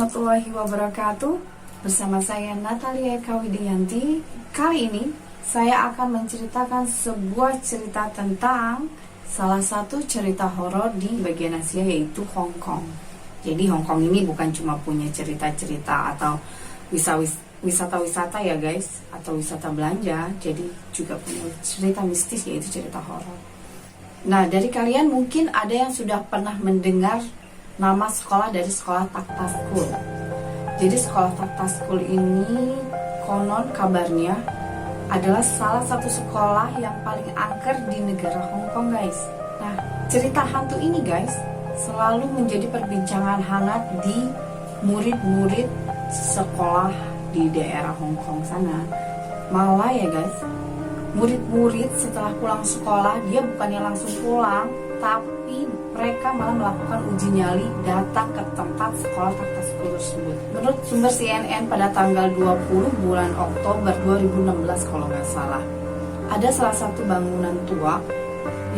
warahmatullahi wabarakatuh. Bersama saya Natalia Eka Widianti. Kali ini saya akan menceritakan sebuah cerita tentang salah satu cerita horor di bagian Asia, yaitu Hong Kong. Jadi Hong Kong ini bukan cuma punya cerita-cerita atau wisata-wisata ya guys, atau wisata belanja, jadi juga punya cerita mistis, yaitu cerita horor. Nah, dari kalian mungkin ada yang sudah pernah mendengar nama sekolah dari sekolah Takta School. Jadi sekolah Takta School ini konon kabarnya adalah salah satu sekolah yang paling angker di negara Hong Kong guys. Nah, cerita hantu ini guys selalu menjadi perbincangan hangat di murid-murid sekolah di daerah Hong Kong sana. Malah ya guys, murid-murid setelah pulang sekolah, dia bukannya langsung pulang, tapi mereka malah melakukan uji nyali datang ke tempat sekolah Takta School tersebut. Menurut sumber CNN pada tanggal 20 bulan Oktober 2016 kalau nggak salah, ada salah satu bangunan tua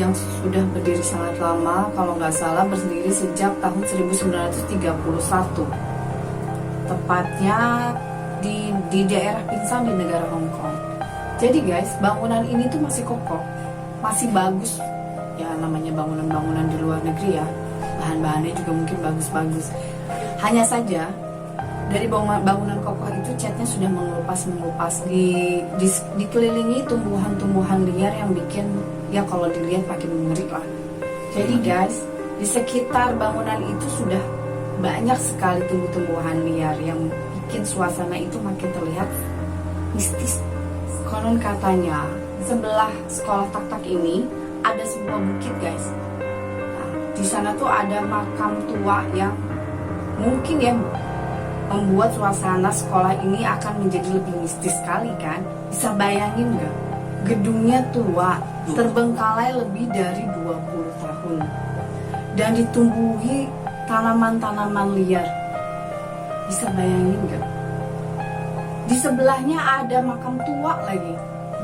yang sudah berdiri sangat lama, kalau nggak salah berdiri sejak tahun 1931. Tepatnya di daerah Pinsang di negara Hong Kong. Jadi guys, bangunan ini tuh masih kokoh, masih bagus. Ya namanya bangunan-bangunan di luar negeri ya, bahan-bahannya juga mungkin bagus-bagus. Hanya saja dari bangunan kokoh itu catnya sudah mengelupas, dikelilingi tumbuhan-tumbuhan liar yang bikin ya kalau dilihat makin mengeri lah. Jadi guys, di sekitar bangunan itu sudah banyak sekali tumbuh-tumbuhan liar yang bikin suasana itu makin terlihat mistis. Konon katanya sebelah sekolah Tak-Tak ini ada sebuah bukit guys. Nah, di sana tuh ada makam tua yang mungkin ya membuat suasana sekolah ini akan menjadi lebih mistis sekali kan. Bisa bayangin nggak? Gedungnya tua, terbengkalai lebih dari 20 tahun, dan ditumbuhi tanaman-tanaman liar. Bisa bayangin nggak? Di sebelahnya ada makam tua lagi.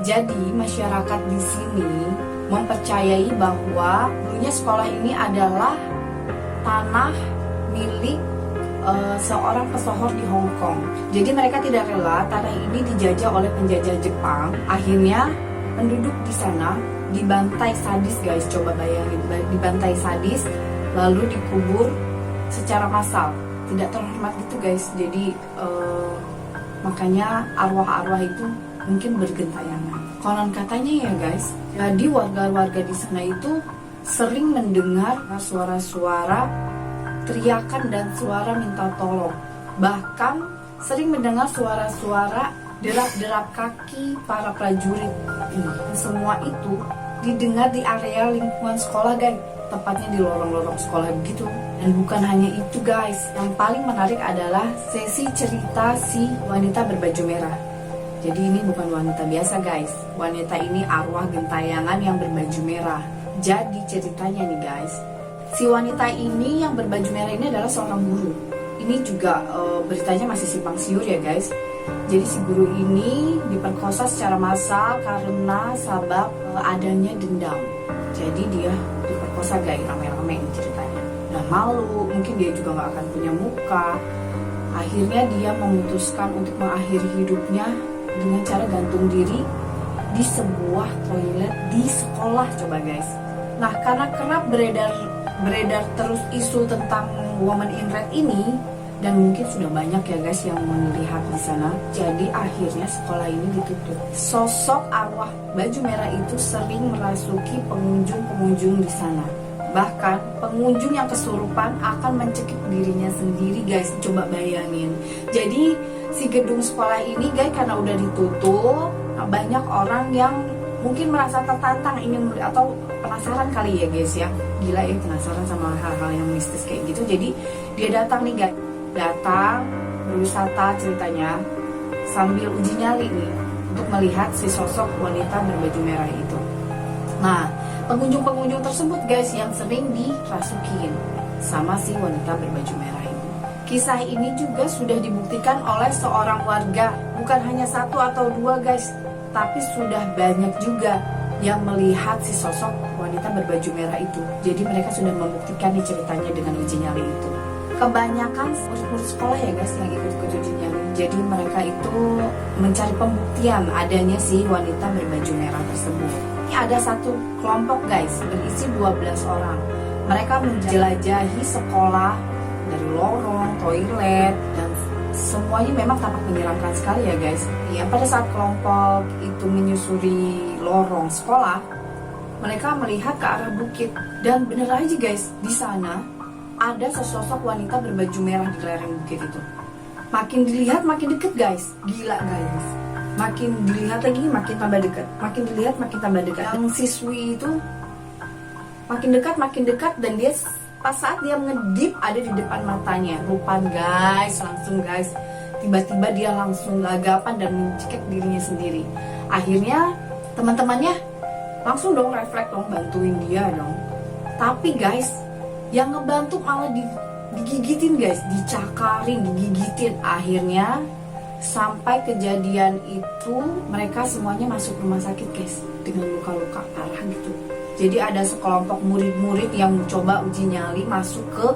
Jadi masyarakat di sini mempercayai bahwa dulunya sekolah ini adalah tanah milik seorang pesohor di Hong Kong. Jadi mereka tidak rela tanah ini dijajah oleh penjajah Jepang. Akhirnya penduduk di sana dibantai sadis guys. Coba bayangin, dibantai sadis lalu dikubur secara massal. Tidak terhormat itu guys. Jadi makanya arwah-arwah itu mungkin bergentayangan. Konon katanya ya guys, jadi warga-warga di sana itu sering mendengar suara-suara teriakan dan suara minta tolong. Bahkan sering mendengar suara-suara derap-derap kaki para prajurit. Semua itu didengar di area lingkungan sekolah guys, tepatnya di lorong-lorong sekolah begitu. Dan bukan hanya itu guys, yang paling menarik adalah sesi cerita si wanita berbaju merah. Jadi ini bukan wanita biasa guys, wanita ini arwah gentayangan yang berbaju merah. Jadi ceritanya nih guys, si wanita ini yang berbaju merah ini adalah seorang guru. Ini juga beritanya masih simpang siur ya guys. Jadi si guru ini diperkosa secara massal karena sebab adanya dendam. Jadi dia diperkosa guys, rame-rame ceritanya. Udah malu, mungkin dia juga gak akan punya muka. Akhirnya dia memutuskan untuk mengakhiri hidupnya dengan cara gantung diri di sebuah toilet di sekolah. Coba guys. Nah, karena kerap beredar terus isu tentang woman in red ini, dan mungkin sudah banyak ya guys yang melihat di sana, jadi akhirnya sekolah ini ditutup. Sosok arwah baju merah itu sering merasuki pengunjung-pengunjung di sana. Bahkan pengunjung yang kesurupan akan mencekik dirinya sendiri guys. Coba bayangin. Jadi si gedung sekolah ini guys karena udah ditutup, banyak orang yang mungkin merasa tertantang ingin atau penasaran kali ya guys ya. Gila ya, penasaran sama hal-hal yang mistis kayak gitu. Jadi dia datang nih guys, datang berwisata ceritanya sambil uji nyali nih untuk melihat si sosok wanita berbaju merah itu. Nah, pengunjung-pengunjung tersebut guys yang sering dirasukin sama si wanita berbaju merah ini. Kisah ini juga sudah dibuktikan oleh seorang warga, bukan hanya satu atau dua guys, tapi sudah banyak juga yang melihat si sosok wanita berbaju merah itu. Jadi mereka sudah membuktikan nih ceritanya dengan uji nyali itu. kebanyakan murid-murid sekolah ya guys yang ikut uji nyali. Jadi mereka itu mencari pembuktian adanya si wanita berbaju merah tersebut. Ini ada satu kelompok guys, berisi 12 orang. Mereka menjelajahi sekolah dari lorong, toilet, dan semuanya memang tampak menyeramkan sekali ya guys. Ya, pada saat kelompok itu menyusuri lorong sekolah, mereka melihat ke arah bukit. Dan bener aja guys, di sana ada sesosok wanita berbaju merah di lereng bukit itu. Makin dilihat makin deket guys, gila guys. Makin dilihat lagi makin tambah dekat, makin dilihat makin tambah dekat. Yang siswi itu makin dekat dan dia pas saat dia ngedip ada di depan matanya. Rupan guys, langsung guys, tiba-tiba dia langsung gagapan dan mencekik dirinya sendiri. Akhirnya teman-temannya langsung dong refleks dong, bantuin dia dong. Tapi guys, yang ngebantu malah digigitin guys, dicakarin, digigitin. Akhirnya sampai kejadian itu mereka semuanya masuk rumah sakit guys dengan luka-luka parah gitu. Jadi ada sekelompok murid-murid yang mencoba uji nyali masuk ke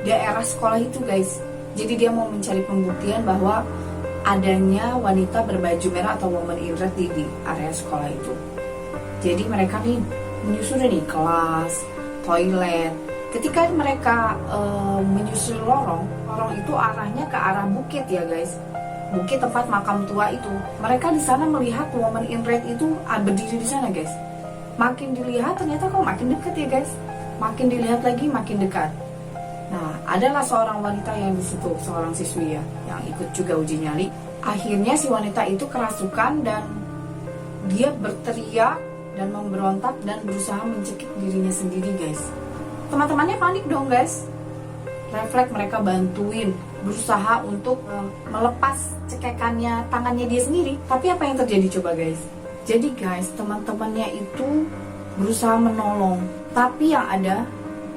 daerah sekolah itu guys. Jadi dia mau mencari pembuktian bahwa adanya wanita berbaju merah atau woman in red di area sekolah itu. Jadi mereka nih menyusuri nih kelas, toilet. Ketika mereka menyusuri lorong itu arahnya ke arah bukit ya guys. Bukit tempat makam tua itu. Mereka di sana melihat woman in red itu berdiri di sana guys. Makin dilihat ternyata kok makin dekat ya guys. Makin dilihat lagi makin dekat. Nah, adalah seorang wanita yang di situ, seorang siswi ya, yang ikut juga uji nyali. Akhirnya si wanita itu kerasukan dan dia berteriak dan memberontak dan berusaha mencekik dirinya sendiri guys. Teman-temannya panik dong guys. Refleks mereka bantuin, berusaha untuk melepas cekekannya tangannya dia sendiri. Tapi apa yang terjadi coba guys? Jadi guys, teman-temannya itu berusaha menolong. Tapi yang ada,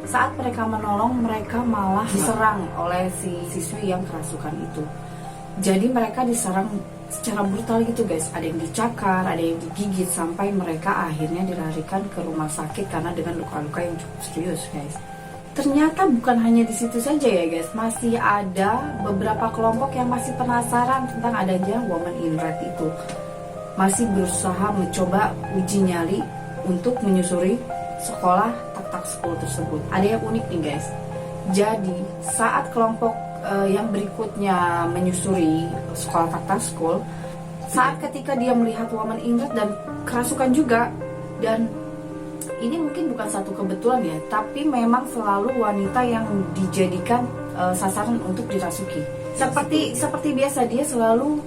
saat mereka menolong, mereka malah diserang oleh si siswi yang kerasukan itu. Jadi mereka diserang secara brutal gitu guys. Ada yang dicakar, ada yang digigit, sampai mereka akhirnya dilarikan ke rumah sakit karena dengan luka-luka yang cukup serius guys. Ternyata bukan hanya di situ saja ya guys, masih ada beberapa kelompok yang masih penasaran tentang adanya woman in red itu. Masih berusaha mencoba uji nyali untuk menyusuri sekolah tak school tersebut. Ada yang unik nih guys. Jadi saat kelompok yang berikutnya menyusuri sekolah tak school, saat ketika dia melihat woman in red dan kerasukan juga, dan ini mungkin bukan satu kebetulan ya, tapi memang selalu wanita yang dijadikan sasaran untuk dirasuki. Seperti biasa dia selalu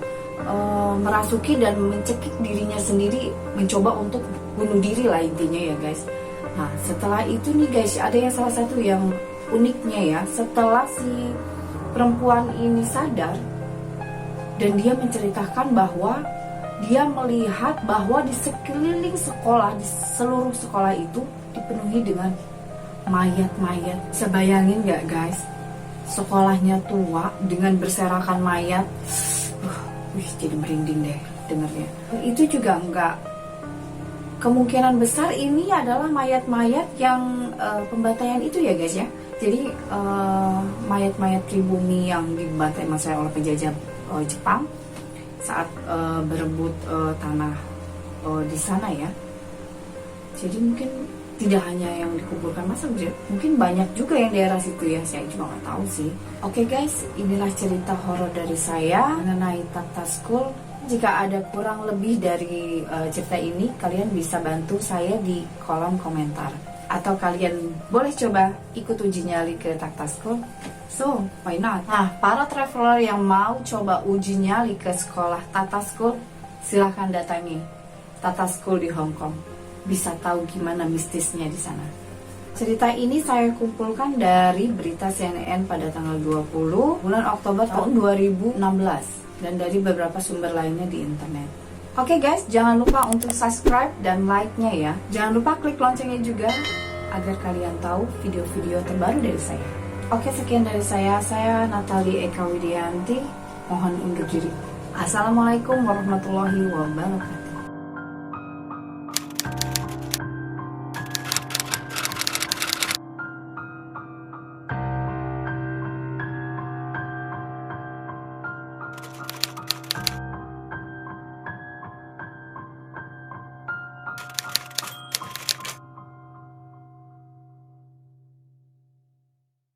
merasuki dan mencekik dirinya sendiri, mencoba untuk bunuh diri lah intinya ya guys. Nah setelah itu nih guys, ada yang salah satu yang uniknya ya, setelah si perempuan ini sadar dan dia menceritakan bahwa dia melihat bahwa di sekeliling sekolah, di seluruh sekolah itu dipenuhi dengan mayat-mayat. Sebayangin gak guys, sekolahnya tua dengan berserakan mayat. Jadi merinding deh dengernya. Itu juga enggak, kemungkinan besar ini adalah mayat-mayat yang pembantaian itu ya guys ya. Jadi mayat-mayat pribumi yang dibantai masa oleh penjajah Jepang saat berebut tanah di sana ya. Jadi mungkin tidak hanya yang dikuburkan masa, mungkin banyak juga yang daerah situ ya, saya juga nggak tahu sih. Oke guys, inilah cerita horor dari saya mengenai tak school. Jika ada kurang lebih dari cerita ini, kalian bisa bantu saya di kolom komentar, atau kalian boleh coba ikut uji nyali ke tak school. So, why not? Nah, para traveler yang mau coba uji nyali ke sekolah Tata School, silahkan datangi Tata School di Hong Kong. Bisa tahu gimana mistisnya di sana. Cerita ini saya kumpulkan dari berita CNN pada tanggal 20 bulan Oktober tahun 2016 dan dari beberapa sumber lainnya di internet. Oke guys, jangan lupa untuk subscribe dan like-nya ya. Jangan lupa klik loncengnya juga agar kalian tahu video-video terbaru dari saya. Oke, sekian dari saya Natalie Eka Widianti, mohon undur diri. Assalamualaikum warahmatullahi wabarakatuh.